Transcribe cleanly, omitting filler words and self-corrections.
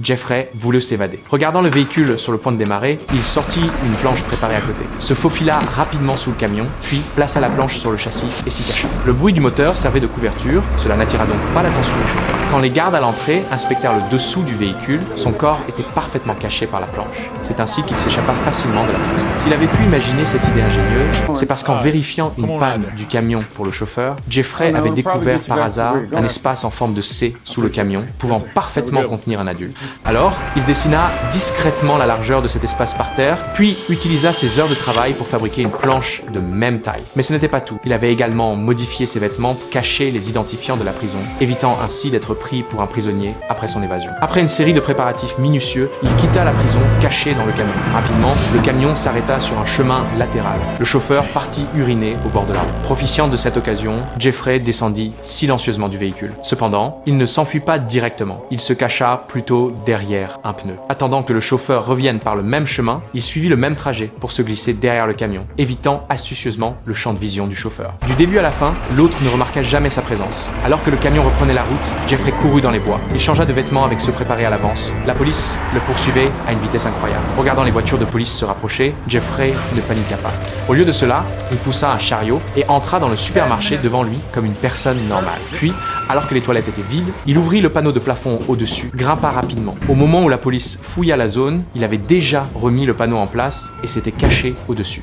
Jeffrey voulut s'évader. Regardant le véhicule sur le point de démarrer, il sortit une planche préparée à côté, se faufila rapidement sous le camion, puis plaça la planche sur le châssis et s'y cacha. Le bruit du moteur servait de couverture, cela n'attira donc pas l'attention du chauffeur. Quand les gardes à l'entrée inspectèrent le dessous du véhicule, son corps était parfaitement caché par la planche. C'est ainsi qu'il s'échappa facilement de la prison. S'il avait pu imaginer cette idée ingénieuse, c'est parce qu'en vérifiant une panne du camion pour le chauffeur, Jeffrey avait découvert par hasard un espace en forme de C sous le camion, pouvant parfaitement contenir un adulte. Alors, il dessina discrètement la largeur de cet espace par terre, puis utilisa ses heures de travail pour fabriquer une planche de même taille. Mais ce n'était pas tout. Il avait également modifié ses vêtements pour cacher les identifiants de la prison, évitant ainsi d'être pris pour un prisonnier après son évasion. Après une série de préparatifs minutieux, il quitta la prison caché dans le camion. Rapidement, le camion s'arrêta sur un chemin latéral. Le chauffeur partit uriner au bord de la route. Profitant de cette occasion, Jeffrey descendit silencieusement du véhicule. Cependant, il ne s'enfuit pas directement. Il se cacha plutôt derrière un pneu. Attendant que le chauffeur revienne par le même chemin, il suivit le même trajet pour se glisser derrière le camion, évitant astucieusement le champ de vision du chauffeur. Du début à la fin, l'autre ne remarqua jamais sa présence. Alors que le camion reprenait la route, Jeffrey courut dans les bois. Il changea de vêtements avec ceux préparés à l'avance. La police le poursuivait à une vitesse incroyable. Regardant les voitures de police se rapprocher, Jeffrey ne paniqua pas. Au lieu de cela, il poussa un chariot et entra dans le supermarché devant lui comme une personne normale. Puis, alors que les toilettes étaient vides, il ouvrit le panneau de plafond au-dessus, grimpa rapidement. Au moment où la police fouilla la zone, il avait déjà remis le panneau en place et s'était caché au-dessus.